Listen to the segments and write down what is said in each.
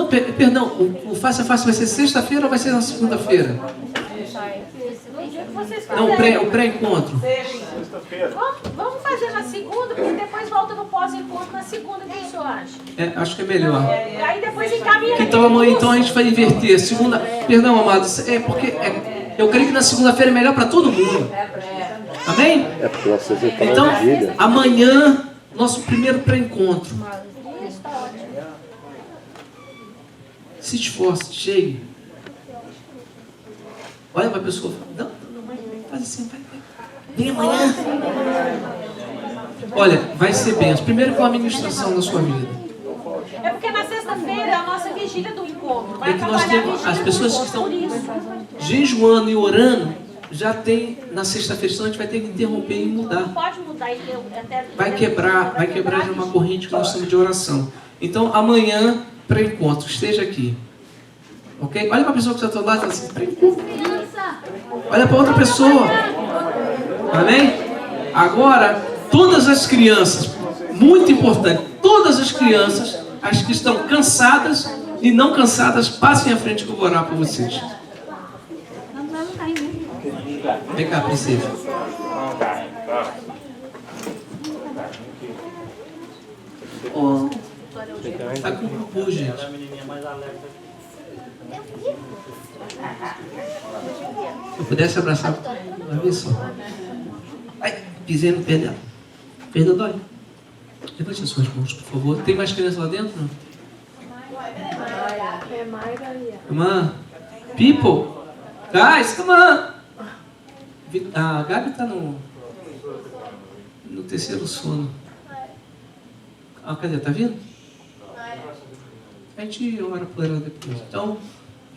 perdão, o face a face vai ser sexta-feira ou vai ser na segunda-feira? Não, o pré-encontro. Vamos fazer na segunda, porque depois volta no pós-encontro na segunda, o que o senhor acha? Acho que é melhor. Aí depois encaminha. Então a gente vai inverter. Segunda, perdão, amados, porque eu creio que na segunda-feira é melhor para todo mundo. Amém? Porque vocês estão Então, em vigília. amanhã, nosso primeiro pré-encontro. Se esforce, chegue. Olha para a pessoa, não, faz assim, vai. Vem amanhã. Olha, vai ser benção. Primeiro com a administração da sua vida. É porque na sexta-feira é a nossa vigília do encontro. Vai É que nós trabalhar a temos, vigília as do pessoas que encontro, estão por isso. jejuando e orando, já tem, na sexta-feira, senão a gente vai ter que interromper e mudar. Não pode mudar. Vai quebrar já uma corrente que nós estamos de oração. Então, amanhã, pré-encontro, esteja aqui. Ok? Olha para a pessoa que está do lado e fala assim, pré-encontro. Olha para outra pessoa. Amém? Agora, todas as crianças, muito importante, todas as crianças, as que estão cansadas e não cansadas, passem à frente que eu vou orar por vocês. Vem cá, princesa. Oh, tá com cupu, gente. Se eu pudesse abraçar uma vez só. Ai, pisei no pé dela. Perda dói. Levante as suas mãos, por favor. Tem mais criança lá dentro? Não? Irmã, people, guys, come on. A Gabi está no terceiro sono. Cadê? Tá vindo? A gente ora por ela depois. Então,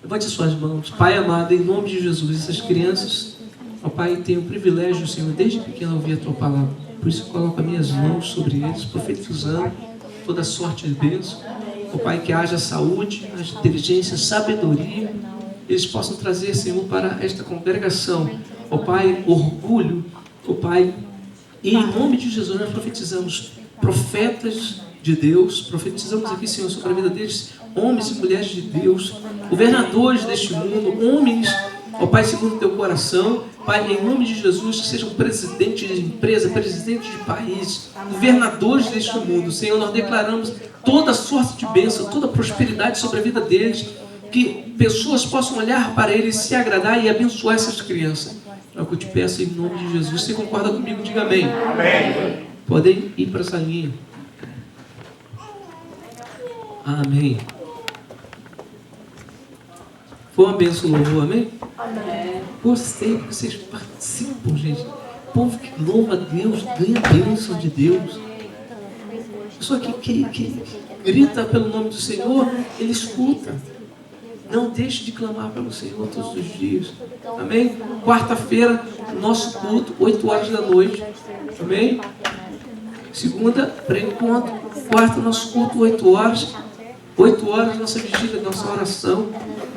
levante as suas mãos. Pai amado, em nome de Jesus, essas crianças, ó Pai, tem o privilégio, Senhor, desde pequeno ouvir a Tua palavra. Por isso eu coloco as minhas mãos sobre eles, profetizando toda sorte de bênção. Ó Pai, que haja saúde, haja inteligência, sabedoria. Eles possam trazer, Senhor, para esta congregação, ó Pai, orgulho, ó Pai. E em nome de Jesus nós profetizamos profetas de Deus, profetizamos aqui, Senhor, sobre a vida deles, homens e mulheres de Deus, governadores deste mundo, homens, ó Pai, segundo o teu coração, Pai, em nome de Jesus, que sejam presidentes de empresa, presidentes de país, governadores deste mundo. Senhor, nós declaramos toda sorte de bênção, toda prosperidade sobre a vida deles, que pessoas possam olhar para eles, se agradar e abençoar essas crianças. É o que eu te peço em nome de Jesus. Você concorda comigo? Diga amém. Amém. Podem ir para essa linha. Amém. Foi uma bênção, louvor, amém? Amém. Gostei que vocês participam, gente. O povo que louva a Deus ganha a bênção de Deus. Pessoa que grita pelo nome do Senhor, ele escuta. Não deixe de clamar pelo Senhor todos os dias. Amém? Quarta-feira, nosso culto, 8 horas da noite. Amém? Segunda, pré-encontro. Quarta, nosso culto, 8 horas. 8 horas, nossa vigília, nossa oração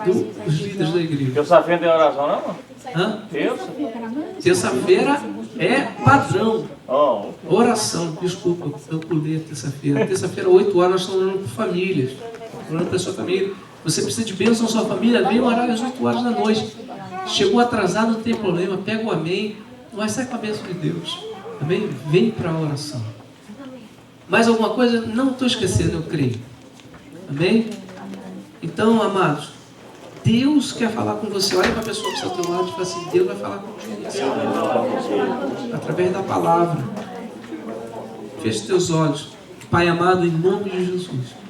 dos líderes da igreja. Terça-feira tem oração, não? Hã? Terça? Terça-feira é padrão. Oh. Oração, desculpa, eu pulei a terça-feira. Terça-feira, 8 horas, nós estamos orando por famílias. Orando pela sua família. Você precisa de bênção na sua família, vem orar às 8 horas da noite. Chegou atrasado, não tem problema, pega o amém, mas sai com a bênção de Deus. Amém? Vem para a oração. Mais alguma coisa? Não estou esquecendo, eu creio. Amém? Então, amados, Deus quer falar com você. Olha para a pessoa que está ao teu lado e fala assim, Deus vai falar contigo. Através da palavra. Feche teus olhos. Pai amado, em nome de Jesus.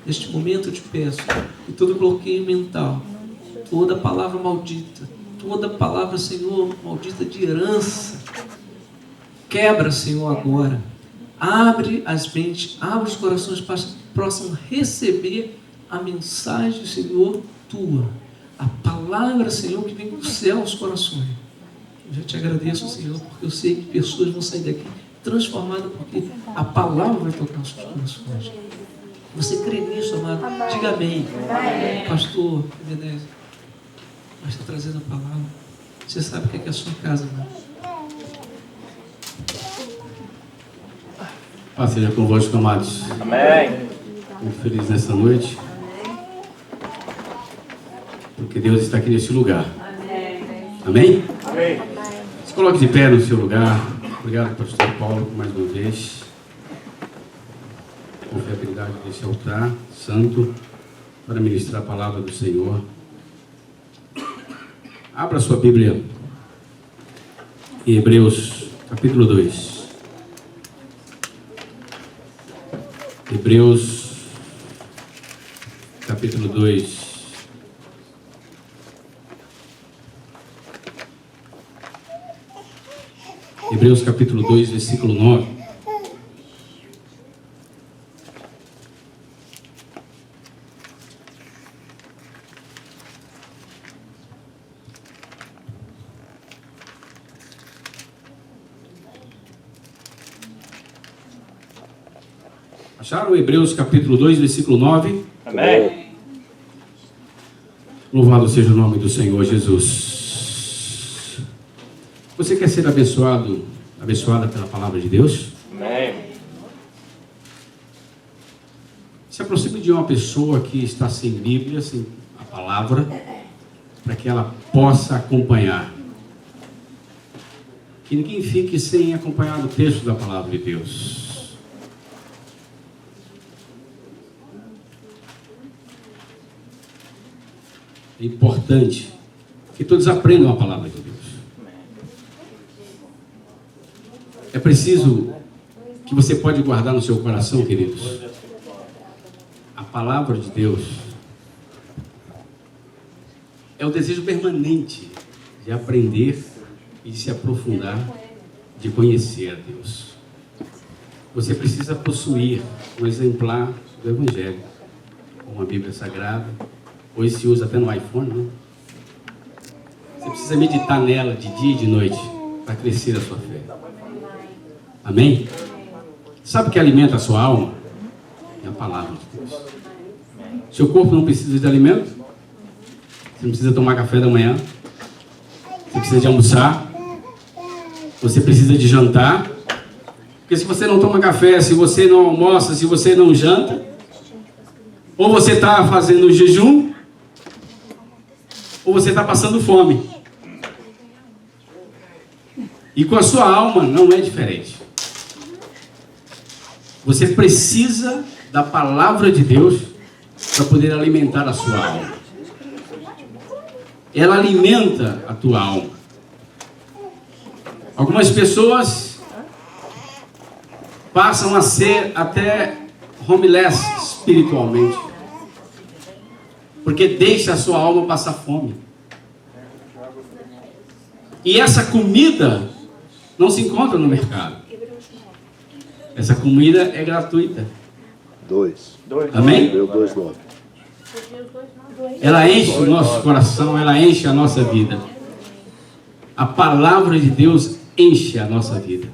Neste momento eu te peço que todo bloqueio mental, toda palavra maldita, toda palavra, Senhor, maldita de herança, quebra, Senhor, agora. Abre as mentes, abre os corações para que possam receber a mensagem, Senhor, tua. A palavra, Senhor, que vem do céu aos corações. Eu já te agradeço, Senhor, porque eu sei que pessoas vão sair daqui transformadas, porque a palavra vai tocar os seus corações. Você crê nisso, amado? Diga amém. Pastor Menezes, mas está trazendo a palavra. Você sabe o que é a sua casa, amado? Paz seja convosco, amados. Amém. Muito feliz nessa noite. porque Deus está aqui nesse lugar. Amém? Amém. Se coloque de pé no seu lugar. Obrigado, pastor Paulo, mais uma vez. Confiabilidade desse altar santo para ministrar a palavra do Senhor. Abra sua Bíblia em Hebreus, capítulo 2. Hebreus, capítulo 2. Hebreus, capítulo 2, versículo 9. Acharam Hebreus capítulo 2, versículo 9? Amém. Louvado seja o nome do Senhor Jesus. Você quer ser abençoado, abençoada pela palavra de Deus? Amém. Se aproxime de uma pessoa que está sem Bíblia, sem a palavra, para que ela possa acompanhar. Que ninguém fique sem acompanhar o texto da palavra de Deus. É importante que todos aprendam a palavra de Deus. É preciso que você pode guardar no seu coração, queridos, a palavra de Deus. É o desejo permanente de aprender e de se aprofundar, de conhecer a Deus. Você precisa possuir um exemplar do Evangelho, uma Bíblia Sagrada. Hoje se usa até no iPhone, né? Você precisa meditar nela de dia e de noite para crescer a sua fé. Amém? Sabe o que alimenta a sua alma? É a palavra de Deus. Seu corpo não precisa de alimento. Você não precisa tomar café da manhã. Você precisa de almoçar. Você precisa de jantar. Porque se você não toma café, se você não almoça, se você não janta, ou você está fazendo jejum, ou você está passando fome. E com a sua alma não é diferente. Você precisa da palavra de Deus para poder alimentar a sua alma. Ela alimenta a tua alma. Algumas pessoas passam a ser até homeless espiritualmente, porque deixa a sua alma passar fome. E essa comida não se encontra no mercado. Essa comida é gratuita. 2. Amém? Meu 2,9. Ela enche o nosso coração, ela enche a nossa vida. A palavra de Deus enche a nossa vida.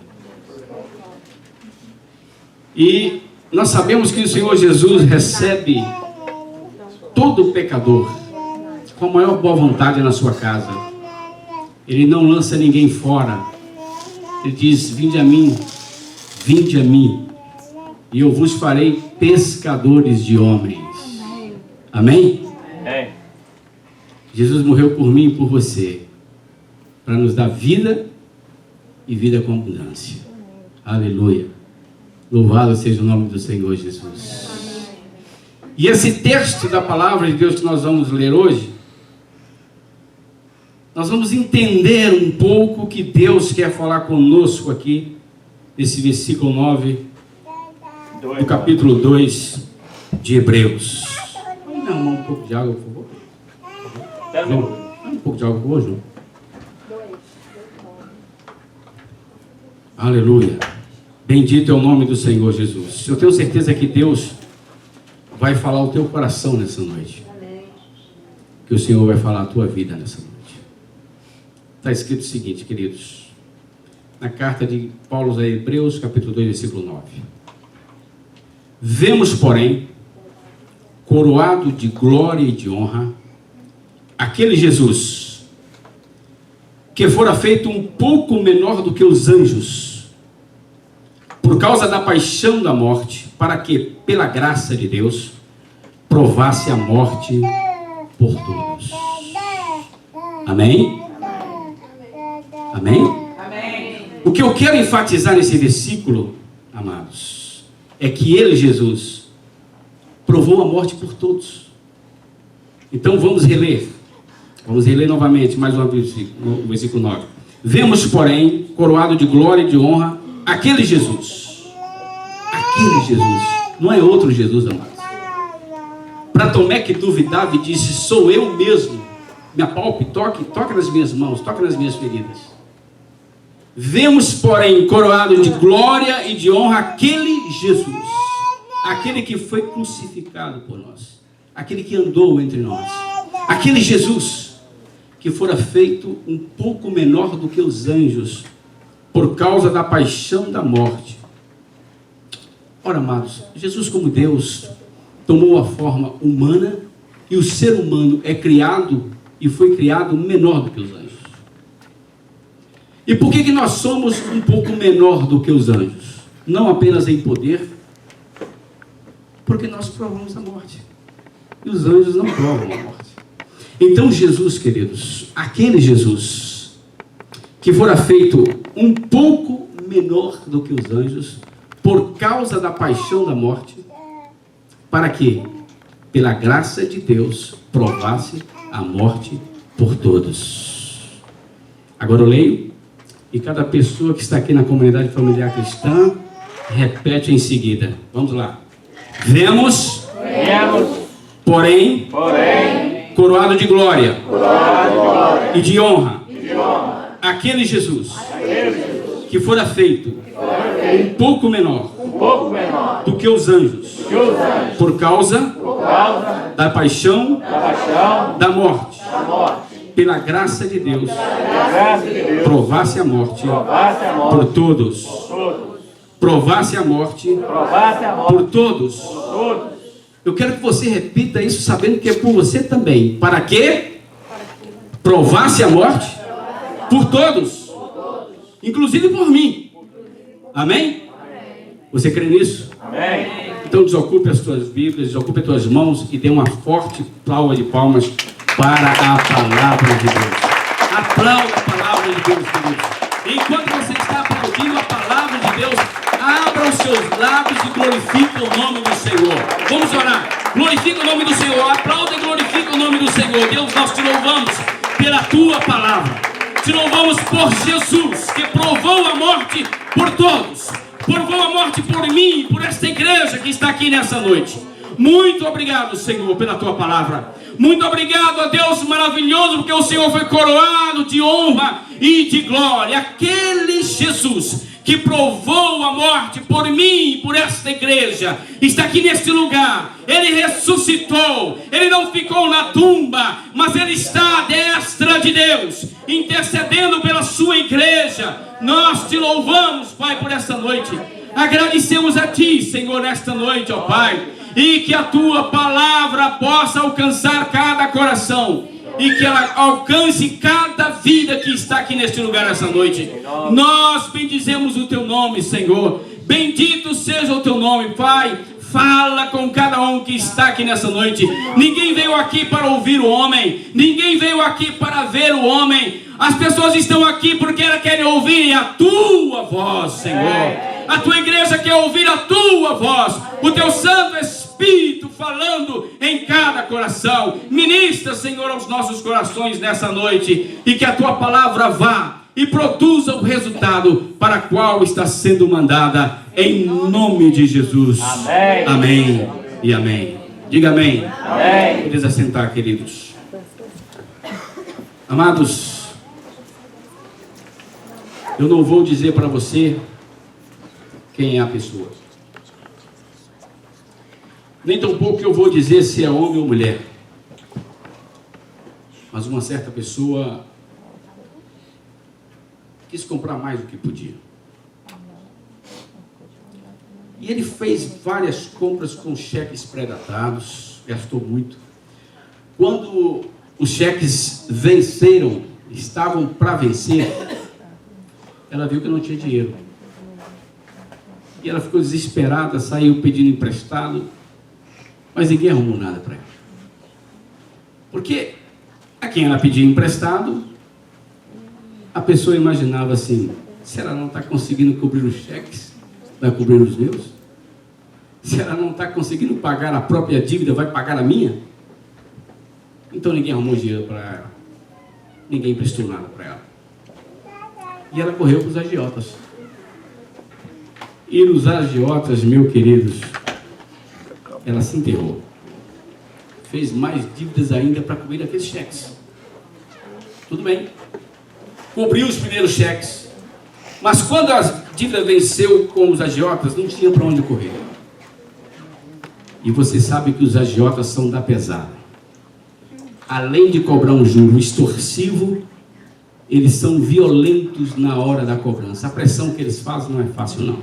E nós sabemos que o Senhor Jesus recebe todo pecador com a maior boa vontade na sua casa. Ele não lança ninguém fora. Ele diz: vinde a mim, e eu vos farei pescadores de homens. Amém? Amém. Jesus morreu por mim e por você, para nos dar vida e vida com abundância. Aleluia. Louvado seja o nome do Senhor Jesus. E esse texto da palavra de Deus que nós vamos ler hoje, nós vamos entender um pouco o que Deus quer falar conosco aqui, nesse versículo 9 do capítulo 2 de Hebreus. Vamos dar um pouco de água, por favor. João, um pouco de água, por favor, João. Aleluia. Bendito é o nome do Senhor Jesus. Eu tenho certeza que Deus vai falar o teu coração nessa noite. Que o Senhor vai falar a tua vida nessa noite. Está escrito o seguinte, queridos. Na carta de Paulo aos Hebreus, capítulo 2, versículo 9. Vemos, porém, coroado de glória e de honra, aquele Jesus, que fora feito um pouco menor do que os anjos, por causa da paixão da morte, para que, pela graça de Deus, provasse a morte por todos. Amém? Amém? O que eu quero enfatizar nesse versículo, amados, é que ele, Jesus, provou a morte por todos. Então vamos reler. Vamos reler novamente, mais um versículo, no versículo 9. Vemos, porém, coroado de glória e de honra, aquele Jesus. Aquele Jesus. Não é outro Jesus, amados. Para Tomé que duvidava e disse, sou eu mesmo. Me apalpe, toque nas minhas mãos, toque nas minhas feridas. Vemos, porém, coroado de glória e de honra aquele Jesus, aquele que foi crucificado por nós, aquele que andou entre nós, aquele Jesus que fora feito um pouco menor do que os anjos, por causa da paixão da morte. Ora, amados, Jesus como Deus tomou a forma humana, e o ser humano é criado e foi criado menor do que os anjos. E por que nós somos um pouco menor do que os anjos? Não apenas em poder, porque nós provamos a morte. E os anjos não provam a morte. Então Jesus, queridos, aquele Jesus que fora feito um pouco menor do que os anjos, por causa da paixão da morte, para que, pela graça de Deus, provasse a morte por todos. Agora eu leio. E cada pessoa que está aqui na comunidade familiar cristã, repete em seguida. Vamos lá. Vemos, porém, coroado de glória, e de honra, aquele Jesus, que fora feito um pouco menor do que os anjos, por causa da paixão da morte, pela graça de Deus, provasse a morte por todos. Provasse a morte por todos. Eu quero que você repita isso sabendo que é por você também. Para que provasse a morte por todos, inclusive por mim. Amém? Você crê nisso? Amém. Então desocupe as tuas Bíblias, desocupe as tuas mãos e dê uma forte salva de palmas para a palavra de Deus. Aplauda a palavra de Deus, queridos. Enquanto você está aplaudindo a palavra de Deus, abra os seus lábios e glorifique o nome do Senhor. Vamos orar. Glorifique o nome do Senhor. Aplauda e glorifique o nome do Senhor. Deus, nós te louvamos pela tua palavra. Te louvamos por Jesus, que provou a morte por todos. Provou a morte por mim, por esta igreja que está aqui nessa noite. Muito obrigado, Senhor, pela tua palavra. Muito obrigado a Deus maravilhoso, porque o Senhor foi coroado de honra e de glória. Aquele Jesus que provou a morte por mim e por esta igreja, está aqui neste lugar. Ele ressuscitou, ele não ficou na tumba, mas ele está à destra de Deus, intercedendo pela sua igreja. Nós te louvamos, Pai, por esta noite. Agradecemos a ti, Senhor, nesta noite, ó Pai, e que a tua palavra possa alcançar cada coração, e que ela alcance cada vida que está aqui neste lugar essa noite. Nós bendizemos o teu nome, Senhor. Bendito seja o teu nome, Pai. Fala com cada um que está aqui nessa noite. Ninguém veio aqui para ouvir o homem, ninguém veio aqui para ver o homem. As pessoas estão aqui porque elas querem ouvir a tua voz, Senhor. A tua igreja quer ouvir a tua voz, o teu Santo Espírito falando em cada coração. Ministra, Senhor, aos nossos corações nessa noite, e que a tua palavra vá e produza o resultado para o qual está sendo mandada, em nome de Jesus. Amém. Amém e amém. Diga amém. Amém. Podem assentar, queridos. Amados, eu não vou dizer para você quem é a pessoa, nem tampouco eu vou dizer se é homem ou mulher, mas uma certa pessoa quis comprar mais do que podia, e ele fez várias compras com cheques pré-datados, gastou muito. Quando os cheques venceram, estavam para vencer, ela viu que não tinha dinheiro. E ela ficou desesperada, saiu pedindo emprestado, mas ninguém arrumou nada para ela. Porque a quem ela pedia emprestado, a pessoa imaginava assim, se ela não está conseguindo cobrir os cheques, vai cobrir os meus? Se ela não está conseguindo pagar a própria dívida, vai pagar a minha? Então ninguém arrumou dinheiro para ela. Ninguém emprestou nada para ela. E ela correu para os agiotas. E nos agiotas, meus queridos, ela se enterrou. Fez mais dívidas ainda para cobrir aqueles cheques. Tudo bem. Cobriu os primeiros cheques. Mas quando a dívida venceu com os agiotas, não tinha para onde correr. E você sabe que os agiotas são da pesada. Além de cobrar um juro extorsivo, eles são violentos na hora da cobrança. A pressão que eles fazem não é fácil, não.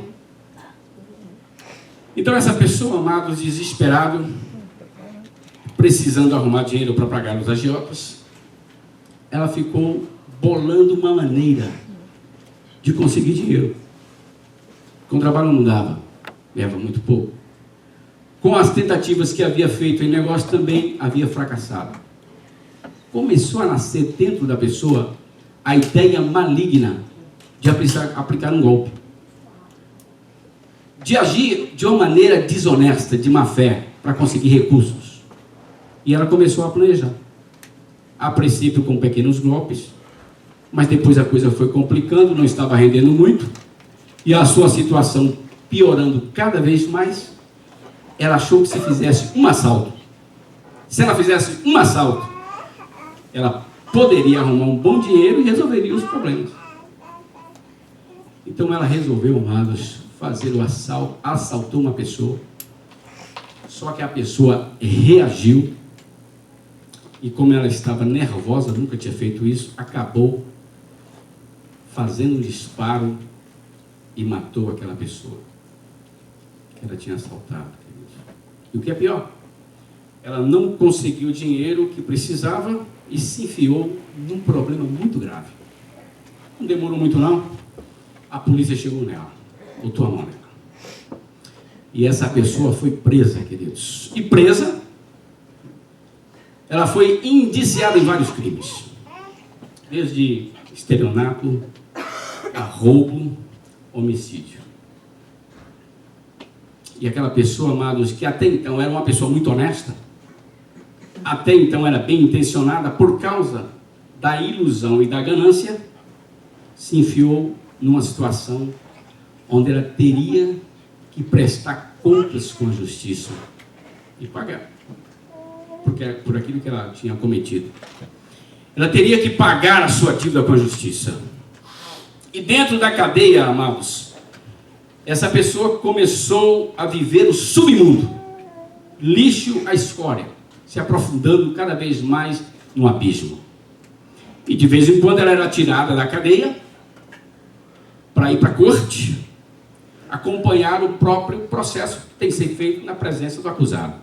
Então essa pessoa, amados, desesperado, precisando arrumar dinheiro para pagar os agiotas, ela ficou bolando uma maneira de conseguir dinheiro. Com o trabalho não dava, leva muito pouco. Com as tentativas que havia feito em negócio também havia fracassado. Começou a nascer dentro da pessoa a ideia maligna de aplicar um golpe. De agir de uma maneira desonesta, de má fé, para conseguir recursos. E ela começou a planejar. A princípio com pequenos golpes, mas depois a coisa foi complicando, não estava rendendo muito, e a sua situação piorando cada vez mais, ela achou que se fizesse um assalto, se ela fizesse um assalto, ela poderia arrumar um bom dinheiro e resolveria os problemas. Então ela resolveu, amados, fazer o assalto, assaltou uma pessoa, só que a pessoa reagiu, e como ela estava nervosa, nunca tinha feito isso, acabou fazendo um disparo e matou aquela pessoa que ela tinha assaltado. E o que é pior, ela não conseguiu o dinheiro que precisava e se enfiou num problema muito grave. Não demorou muito não, a polícia chegou nela, botou a mão nela. E essa pessoa foi presa, queridos. E presa, ela foi indiciada em vários crimes. Desde estelionato, a roubo, homicídio. E aquela pessoa, amados, que até então era uma pessoa muito honesta, até então era bem intencionada, por causa da ilusão e da ganância, se enfiou numa situação onde ela teria que prestar contas com a justiça e pagar por aquilo que ela tinha cometido. Ela teria que pagar a sua dívida com a justiça. E dentro da cadeia, amados, essa pessoa começou a viver o submundo, lixo à escória, se aprofundando cada vez mais no abismo. E de vez em quando ela era tirada da cadeia para ir para a corte, acompanhar o próprio processo que tem que ser feito na presença do acusado.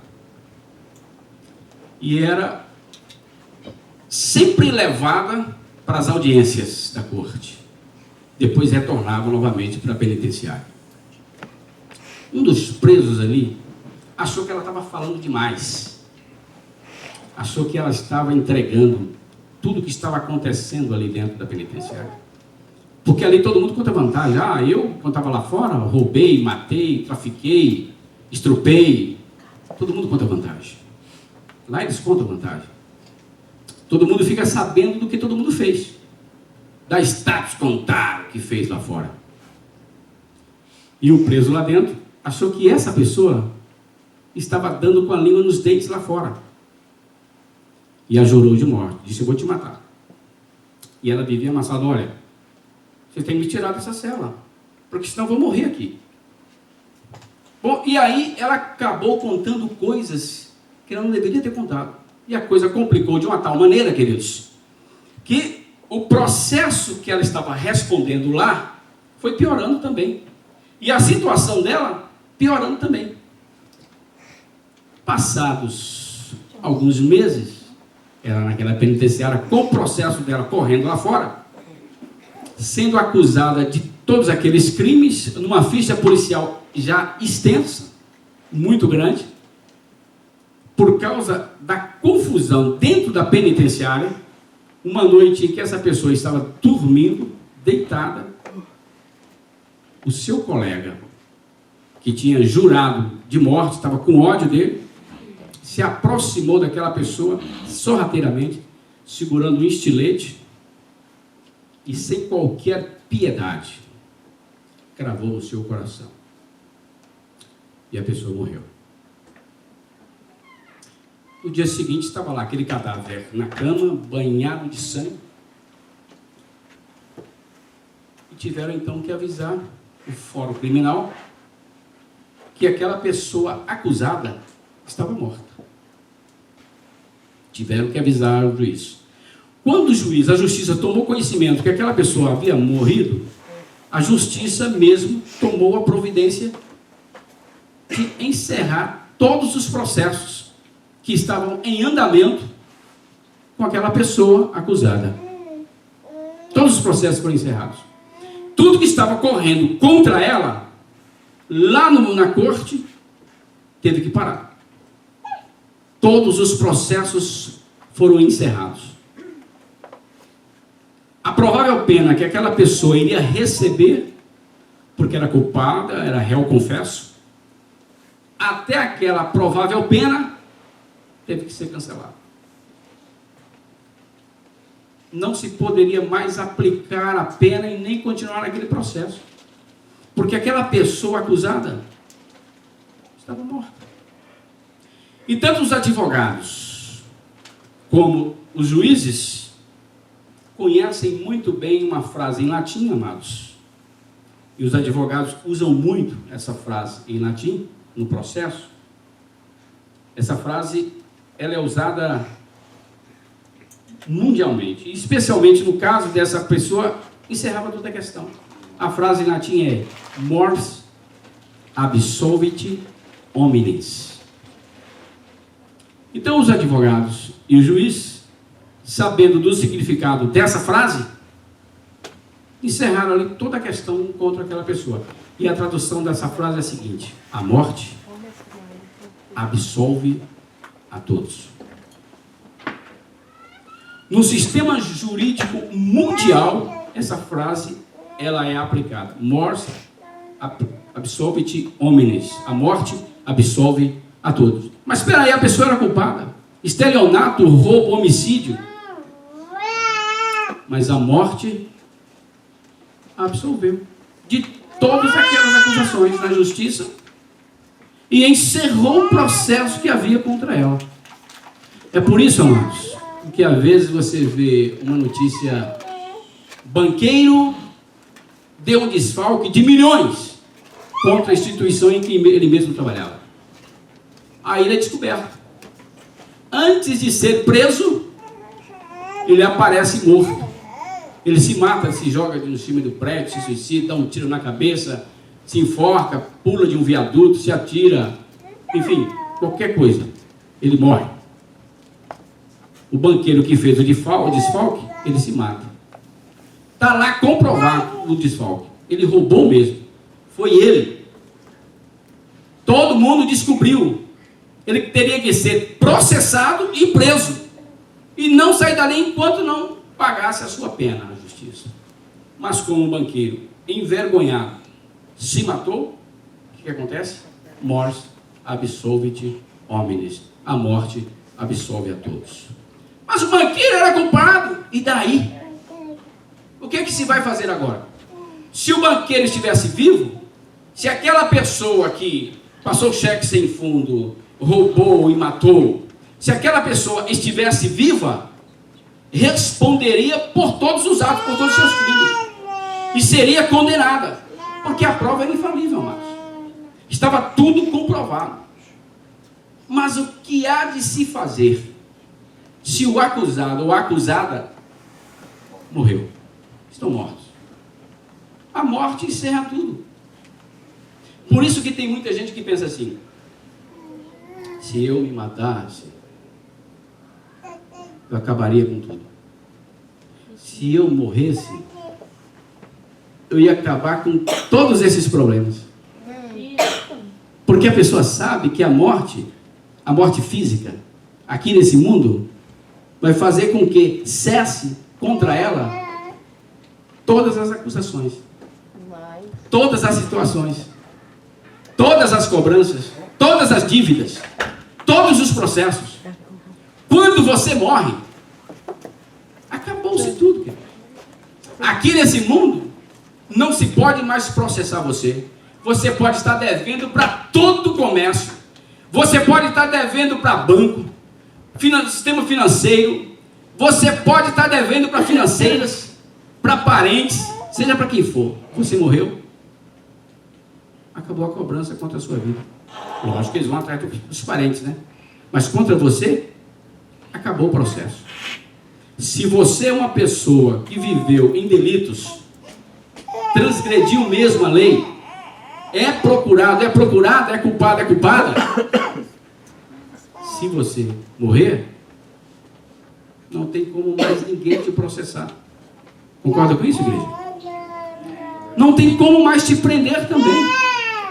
E era sempre levada para as audiências da corte. Depois retornava novamente para a penitenciária. Um dos presos ali achou que ela estava falando demais. Achou que ela estava entregando tudo o que estava acontecendo ali dentro da penitenciária. Porque ali todo mundo conta vantagem. Ah, eu, quando estava lá fora, roubei, matei, trafiquei, estrupei. Todo mundo conta vantagem. Lá eles contam vantagem. Todo mundo fica sabendo do que todo mundo fez. Da status contábil que fez lá fora. E o preso lá dentro achou que essa pessoa estava dando com a língua nos dentes lá fora. E a jurou de morte. Disse, eu vou te matar. E ela vivia amassada, olha, você tem que me tirar dessa cela, porque senão eu vou morrer aqui. Bom, e aí ela acabou contando coisas que ela não deveria ter contado. E a coisa complicou de uma tal maneira, queridos, que o processo que ela estava respondendo lá foi piorando também. E a situação dela piorando também. Passados alguns meses, ela naquela penitenciária, com o processo dela correndo lá fora, sendo acusada de todos aqueles crimes, numa ficha policial já extensa, muito grande, por causa da confusão dentro da penitenciária, uma noite em que essa pessoa estava dormindo, deitada, o seu colega, que tinha jurado de morte, estava com ódio dele, se aproximou daquela pessoa sorrateiramente, segurando um estilete e sem qualquer piedade, cravou no seu coração. E a pessoa morreu. No dia seguinte estava lá aquele cadáver na cama, banhado de sangue. E tiveram então que avisar o fórum criminal que aquela pessoa acusada estava morta. Tiveram que avisar o juiz. Quando o juiz, a justiça, tomou conhecimento que aquela pessoa havia morrido, a justiça mesmo tomou a providência de encerrar todos os processos que estavam em andamento com aquela pessoa acusada. Todos os processos foram encerrados. Tudo que estava correndo contra ela, lá na corte, teve que parar. Todos os processos foram encerrados. A provável pena que aquela pessoa iria receber, porque era culpada, era réu confesso, até aquela provável pena teve que ser cancelada. Não se poderia mais aplicar a pena e nem continuar naquele processo, porque aquela pessoa acusada estava morta. E tanto os advogados como os juízes conhecem muito bem uma frase em latim, amados. E os advogados usam muito essa frase em latim no processo. Essa frase, ela é usada mundialmente, especialmente no caso dessa pessoa, encerrava toda a questão. A frase em latim é mors absolvit homines. Então os advogados e o juiz, sabendo do significado dessa frase, encerraram ali toda a questão contra aquela pessoa. E a tradução dessa frase é a seguinte: a morte absolve a todos. No sistema jurídico mundial, essa frase ela é aplicada. Mors absolvit homines. A morte absolve a todos. Mas espera aí, a pessoa era culpada. Estelionato, roubo, homicídio. Mas a morte absolveu de todas aquelas acusações na justiça e encerrou o processo que havia contra ela. É por isso, amados, que às vezes você vê uma notícia: banqueiro deu um desfalque de milhões contra a instituição em que ele mesmo trabalhava. Aí ele é descoberto. Antes de ser preso, ele aparece morto. Ele se mata, se joga de cima do prédio, se suicida, dá um tiro na cabeça, se enforca, pula de um viaduto, se atira, enfim, qualquer coisa. Ele morre. O banqueiro que fez o desfalque, ele se mata. Está lá comprovado o desfalque. Ele roubou mesmo. Foi ele. Todo mundo descobriu. Ele teria que ser processado e preso. E não sair dali enquanto não pagasse a sua pena na justiça. Mas como o banqueiro, envergonhado, se matou, o que acontece? Mors absolvit homines. A morte absolve a todos. Mas o banqueiro era culpado. E daí? O que se vai fazer agora? Se o banqueiro estivesse vivo, se aquela pessoa que passou cheque sem fundo, roubou e matou, se aquela pessoa estivesse viva, responderia por todos os atos, por todos os seus crimes. E seria condenada. Porque a prova era infalível, amados. Estava tudo comprovado. Mas o que há de se fazer se o acusado ou a acusada morreu? Estão mortos. A morte encerra tudo. Por isso que tem muita gente que pensa assim: se eu me matasse, eu acabaria com tudo. Se eu morresse, eu ia acabar com todos esses problemas. Porque a pessoa sabe que a morte física, aqui nesse mundo, vai fazer com que cesse contra ela todas as acusações, todas as situações, todas as cobranças, todas as dívidas, todos os processos. Quando você morre, acabou-se tudo, querido. Aqui nesse mundo, não se pode mais processar você. Você pode estar devendo para todo o comércio. Você pode estar devendo para banco, sistema financeiro. Você pode estar devendo para financeiras, para parentes, seja para quem for. Você morreu, acabou a cobrança contra a sua vida. Lógico que eles vão atrás dos parentes, né? Mas contra você, acabou o processo. Se você é uma pessoa que viveu em delitos, transgrediu mesmo a lei, é procurado, é culpado, é culpada. Se você morrer, não tem como mais ninguém te processar. Concorda com isso, igreja? Não tem como mais te prender também.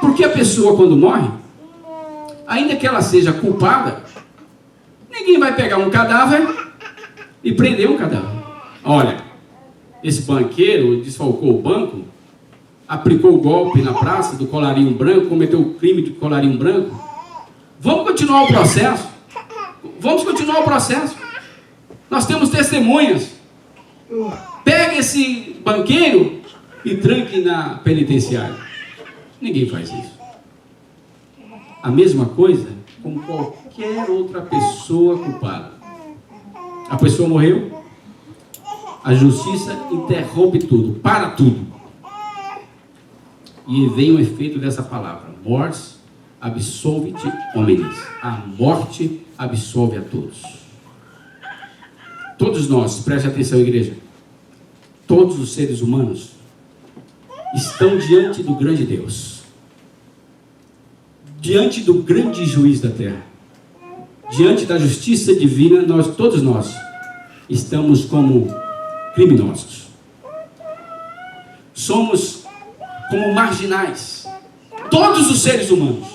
Porque a pessoa, quando morre, ainda que ela seja culpada, ninguém vai pegar um cadáver e prender um cadáver. Olha, esse banqueiro desfalcou o banco, aplicou o golpe na praça do colarinho branco, cometeu o crime do colarinho branco. Vamos continuar o processo. Vamos continuar o processo. Nós temos testemunhas. Pegue esse banqueiro e tranque na penitenciária. Ninguém faz isso. A mesma coisa com qualquer outra pessoa culpada. A pessoa morreu, a justiça interrompe tudo, para tudo. E vem o efeito dessa palavra: mors absolvit homines. A morte absolve a todos. Todos nós, preste atenção, igreja, todos os seres humanos estão diante do grande Deus, diante do grande juiz da terra, diante da justiça divina. Todos nós estamos como criminosos, somos como marginais, todos os seres humanos,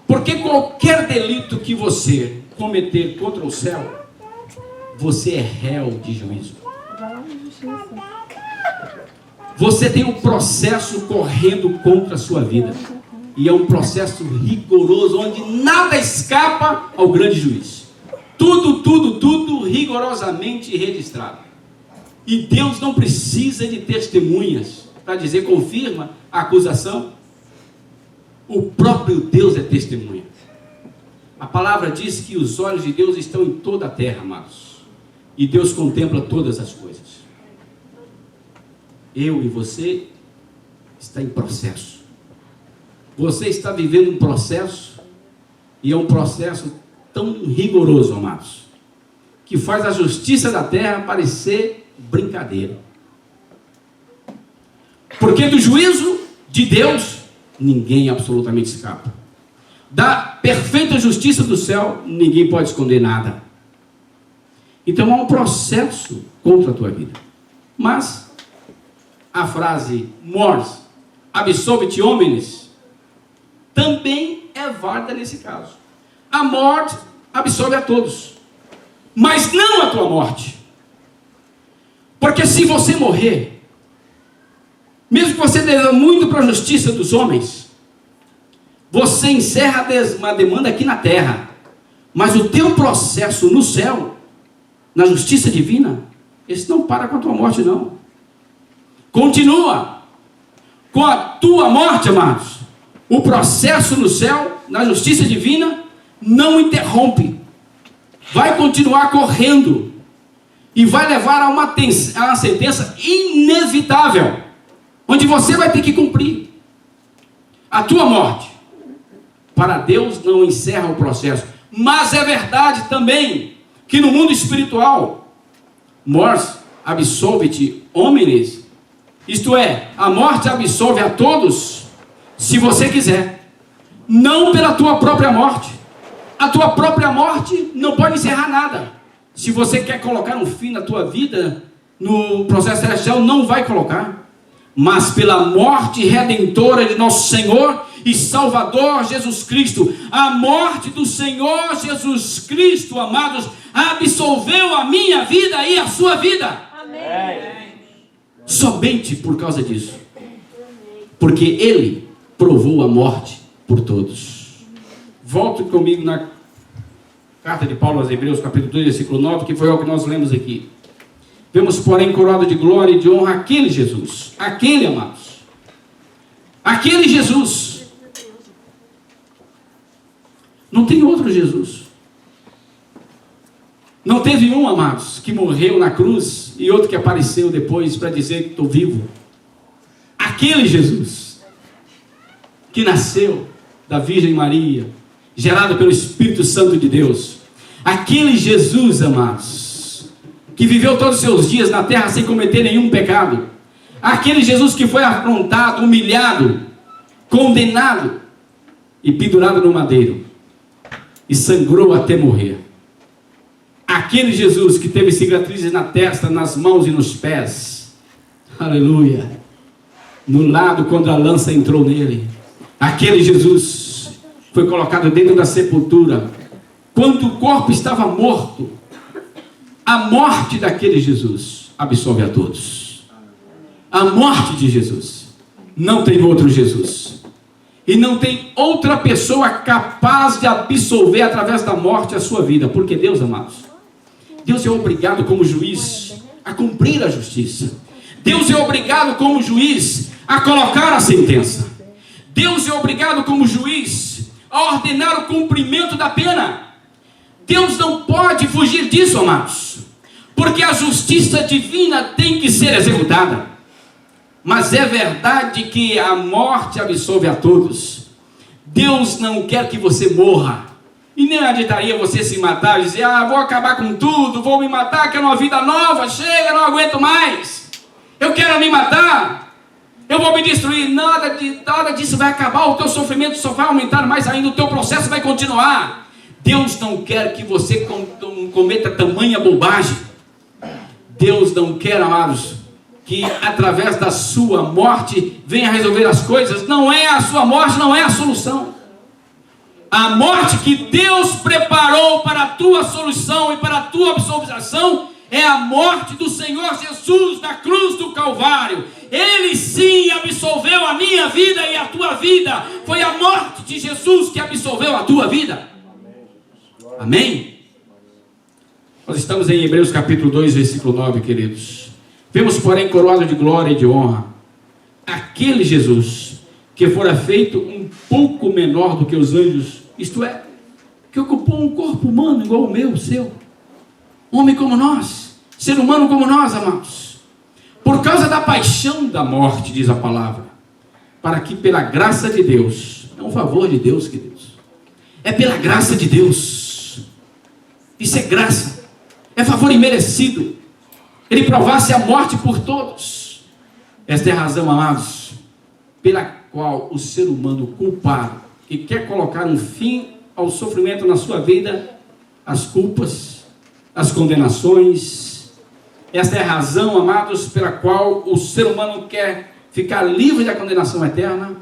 porque qualquer delito que você cometer contra o céu, você é réu de juízo. Você tem um processo correndo contra a sua vida, e é um processo rigoroso, onde nada escapa ao grande juiz. Tudo rigorosamente registrado. E Deus não precisa de testemunhas para dizer confirma a acusação. O próprio Deus é testemunha. A palavra diz que os olhos de Deus estão em toda a terra, amados. E Deus contempla todas as coisas. Eu e você está em processo. Você está vivendo um processo, e é um processo tão rigoroso, amados, que faz a justiça da terra parecer brincadeira. Porque do juízo de Deus, ninguém absolutamente escapa. Da perfeita justiça do céu, ninguém pode esconder nada. Então há um processo contra a tua vida. Mas a frase mors absolvit homines também é válida nesse caso. A morte absolve a todos, mas não a tua morte. Porque se você morrer, mesmo que você deva muito para a justiça dos homens, você encerra uma demanda aqui na terra, mas o teu processo no céu, na justiça divina, esse não para com a tua morte, não. Continua com a tua morte, amados. O processo no céu, na justiça divina, não interrompe. Vai continuar correndo. E vai levar a uma sentença inevitável, onde você vai ter que cumprir a tua morte. Para Deus não encerra o processo. Mas é verdade também que no mundo espiritual, mors absolvit homines, isto é, a morte absolve a todos, se você quiser, não pela tua própria morte. A tua própria morte não pode encerrar nada. Se você quer colocar um fim na tua vida, no processo celestial, não vai colocar. Mas pela morte redentora de nosso Senhor e Salvador Jesus Cristo. A morte do Senhor Jesus Cristo, amados, absolveu a minha vida e a sua vida. Amém. Somente por causa disso. Porque Ele provou a morte por todos. Volte comigo na carta de Paulo aos Hebreus, capítulo 2, versículo 9, que foi o que nós lemos aqui. Vemos, porém, coroado de glória e de honra aquele Jesus. Aquele, amados. Aquele Jesus. Não tem outro Jesus. Não teve um, amados, que morreu na cruz e outro que apareceu depois para dizer que estou vivo. Aquele Jesus que nasceu da Virgem Maria, gerado pelo Espírito Santo de Deus. Aquele Jesus, amados, que viveu todos os seus dias na terra sem cometer nenhum pecado. Aquele Jesus que foi afrontado, humilhado, condenado e pendurado no madeiro e sangrou até morrer. Aquele Jesus que teve cicatrizes na testa, nas mãos e nos pés. Aleluia. No lado quando a lança entrou nele. Aquele Jesus foi colocado dentro da sepultura quando o corpo estava morto. A morte daquele Jesus absolve a todos. A morte de Jesus. Não tem outro Jesus. E não tem outra pessoa capaz de absolver através da morte a sua vida. Porque Deus, amados, Deus é obrigado como juiz a cumprir a justiça. Deus é obrigado como juiz a colocar a sentença. Deus é obrigado como juiz a ordenar o cumprimento da pena. Deus não pode fugir disso, amados, porque a justiça divina tem que ser executada. Mas é verdade que a morte absolve a todos. Deus não quer que você morra. E nem adiantaria você se matar e dizer: vou acabar com tudo, vou me matar, quero uma vida nova, chega, não aguento mais, eu quero me matar, eu vou me destruir. Nada disso vai acabar, o teu sofrimento só vai aumentar mais ainda, o teu processo vai continuar. Deus não quer que você cometa tamanha bobagem. Deus não quer, amados, que através da sua morte venha resolver as coisas. Não é a sua morte, não é a solução. A morte que Deus preparou para a tua solução e para a tua absolvição é a morte do Senhor Jesus na cruz do Calvário. Ele sim absolveu a minha vida e a tua vida. Foi a morte de Jesus que absolveu a tua vida. Amém? Nós estamos em Hebreus capítulo 2, versículo 9, queridos. Vemos, porém, coroado de glória e de honra aquele Jesus que fora feito um pouco menor do que os anjos, isto é, que ocupou um corpo humano igual o meu, o seu, homem como nós, ser humano como nós, amados, por causa da paixão da morte, diz a palavra, para que pela graça de Deus, é um favor de Deus, queridos, é pela graça de Deus, isso é graça, é favor imerecido, Ele provasse a morte por todos. Esta é a razão, amados, pela qual o ser humano culpado, que quer colocar um fim ao sofrimento na sua vida, as culpas, as condenações. Esta é a razão, amados, pela qual o ser humano quer ficar livre da condenação eterna.